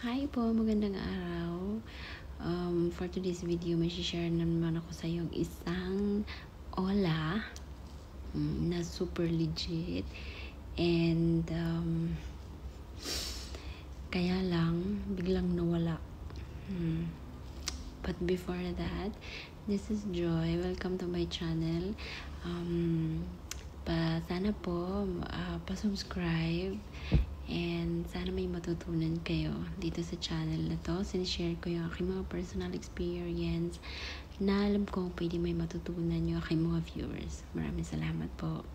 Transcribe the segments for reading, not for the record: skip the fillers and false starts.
Hi po, magandang araw. For today's video, may share naman ako sa yung isang ola na super legit. And kaya lang, biglang nawala. But before that, this is Joy. Welcome to my channel. Sana po pa-subscribe and sana may matutunan kayo dito sa channel na to. Sinishare ko yung aking mga personal experience na alam ko pwede may matutunan yung aking mga viewers. Maraming salamat po.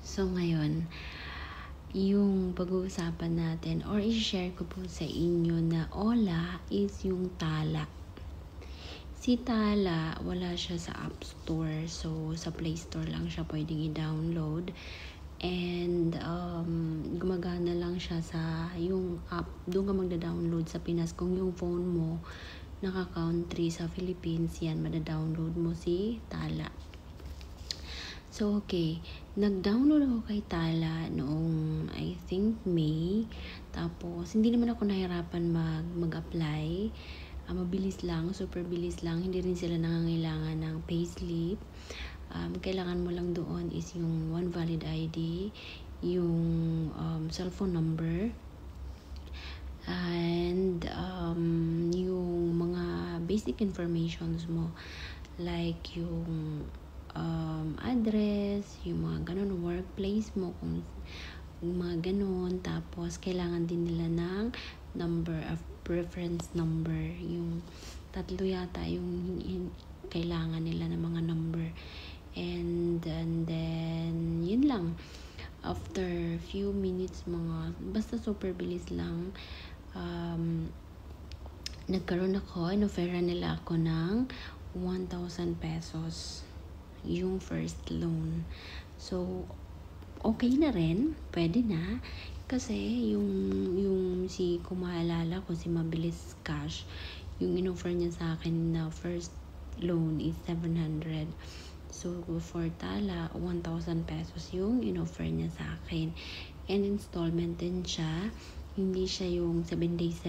So ngayon, yung pag-uusapan natin or i-share ko po sa inyo na ola is yung tala. Si Tala, wala siya sa App Store. So, sa Play Store lang siya pwedeng i-download. And, gumagana lang siya sa yung app. Doon ka magda-download sa Pinas. Kung yung phone mo, naka-country sa Philippines, yan, mada-download mo si Tala. So, okay. Nag-download ako kay Tala noong, I think, May. Tapos, hindi naman ako nahirapan mag-apply. Mabilis lang, super bilis lang. Hindi rin sila nangangailangan ng payslip. Kailangan mo lang doon is yung one valid ID, yung cellphone number, and yung mga basic informations mo. Like yung address, yung mga ganun, workplace mo, kung mga ganun. Tapos, kailangan din nila ng number of reference number. Yung tatlo yata yung kailangan nila ng mga number. And then, yun lang. After few minutes, basta super bilis lang, nagkaroon ako, inofferan nila ako ng 1,000 pesos. Yung first loan. So, okay na rin. Pwede na. Kasi yung si kumaalala ko, si Mabilis Cash, yung in-offer niya sa akin na first loan is 700. So, for Tala, 1,000 pesos yung in-offer niya sa akin. And installment din siya. Hindi siya yung 7 days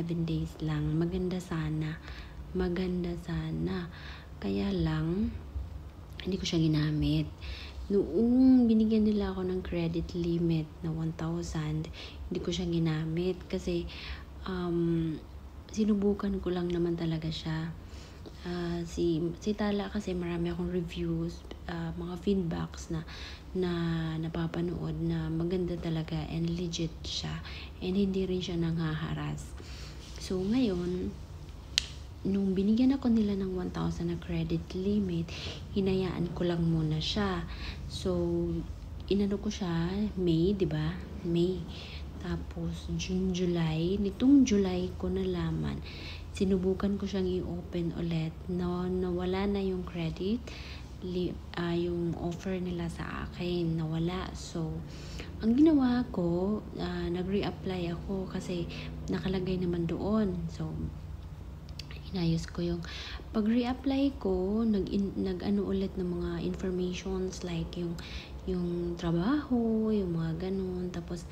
lang. Maganda sana. Kaya lang, hindi ko siya ginamit. Noong binigyan nila ako ng credit limit na 1,000, hindi ko siya ginamit kasi sinubukan ko lang naman talaga siya. Si Tala kasi marami akong reviews, mga feedbacks na napapanood na maganda talaga and legit siya and hindi rin siya nanghaharas. So ngayon, nung binigyan ako nila ng 1,000 na credit limit, hinayaan ko lang muna siya. So, inano ko siya, May, di ba? May. Tapos, June, July. Nitong July ko nalaman, sinubukan ko siyang i-open ulit. Nawala na yung credit, yung offer nila sa akin, nawala. So, ang ginawa ko, nag-reapply ako kasi nakalagay naman doon. So, inayos ko yung pag-reapply ko, nag-ano ulit ng mga informations like yung trabaho, yung mga ganun. Tapos,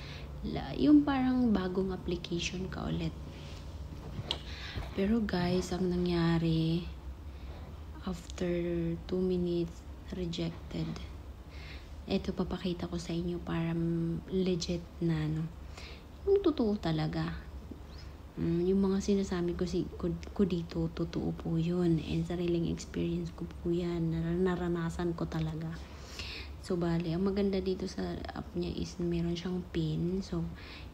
yung parang bagong application ka ulit. Pero guys, ang nangyari, after 2 minutes, rejected. Ito, papakita ko sa inyo para legit na, no? Yung totoo talaga. Yung mga sinasabi ko dito, totoo po yun. And sariling experience ko po yan. Naranasan ko talaga. So, bali, ang maganda dito sa app niya is meron siyang pin. So,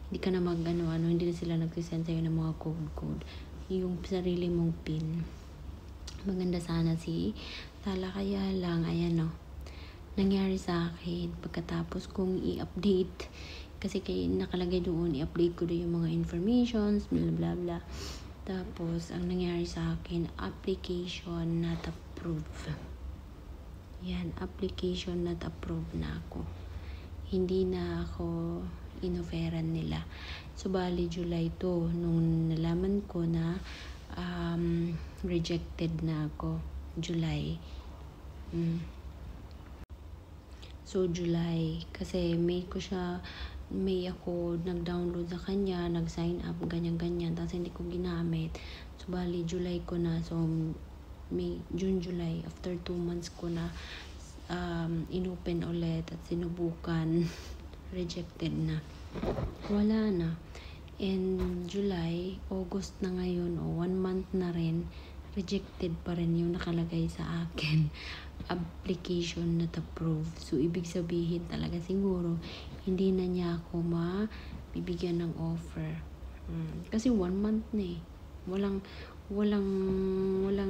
hindi ka na hindi na sila nagsisend sa'yo ng mga code. Yung sarili mong pin. Maganda sana si Tala, kaya lang, ayan o. Nangyari sa akin pagkatapos kong i-update. Kasi nakalagay doon, i-update ko doon yung mga informations, blah blah blah. Tapos, ang nangyari sa akin, application not approved. Yan, application not approved na ako. Hindi na ako inofferan nila. So, bali, July to, nung nalaman ko na rejected na ako. July. So, July. Kasi May ko siya May ako nag-download sa kanya, nag-sign up, ganyan-ganyan, tapos hindi ko ginamit. So, bali, July ko na. So, May, June, July, after 2 months ko na inopen ulit at sinubukan. Rejected na. Wala na. And July, August na ngayon, 1 month na rin, rejected pa rin yung nakalagay sa akin. Application not approved. So, ibig sabihin talaga siguro, hindi na niya ako mabibigyan ng offer. Kasi 1 month na eh. Walang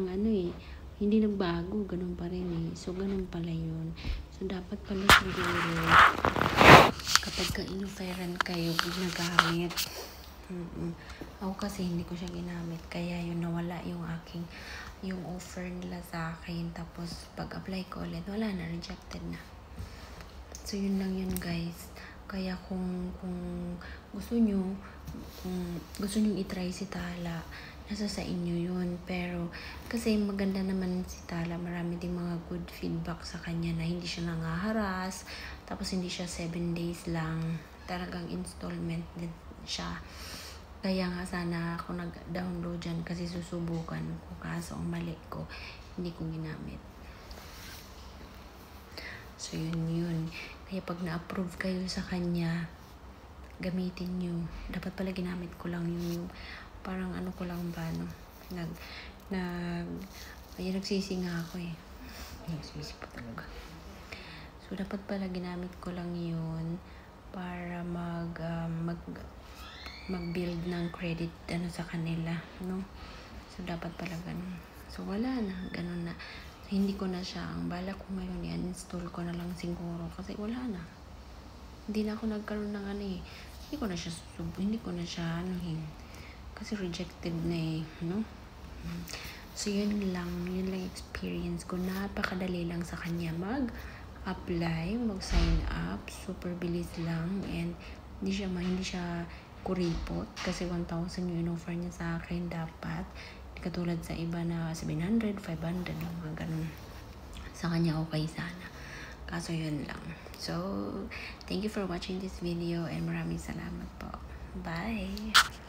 ano eh. Hindi nagbago, ganun pa rin eh. So, ganun pala yun. So, dapat pala siguro, kapag ka-inoferan kayo, ginagamit. Ako kasi hindi ko siya ginamit. Kaya yun, nawala yung offer nila sa akin. Tapos, pag-apply ko ulit, wala na, rejected na. So, yun lang yun, guys. Kaya kung gusto nyo i-try si Tala, nasa sa inyo yun. Pero, kasi maganda naman si Tala, marami ding mga good feedback sa kanya na hindi siya nangaharas, tapos hindi siya 7 days lang, talagang installment din siya. Kaya nga sana ako nag-download dyan kasi susubukan ko, kaso ang mali ko, hindi ko ginamit. So, yun. Kaya pag na-approve kayo sa kanya, gamitin nyo. Dapat pala ginamit ko lang yung parang ano ko lang ba, no? Nagsisi nga ako eh. Nagsisi pa talaga. So, dapat pala ginamit ko lang yun para mag-build ng credit sa kanila, no? So, dapat pala ganun. So, wala na. Ganun na. So, hindi ko na siya. Ang bala ko ngayon, i-uninstall ko na lang siguro. Kasi wala na. Hindi na ako nagkaroon ng ano eh. Hindi ko na siya kasi rejected na eh, no? So, yun lang experience ko. Napakadali lang sa kanya mag-apply, mag-sign up. Super bilis lang. And hindi siya kuripot. Kasi 1,000 yung in-offer niya sa akin dapat. Katulad sa iba na 700, 500, mga ganun. Sa kanya okay sana. Kaso yun lang. So, thank you for watching this video and maraming salamat po. Bye!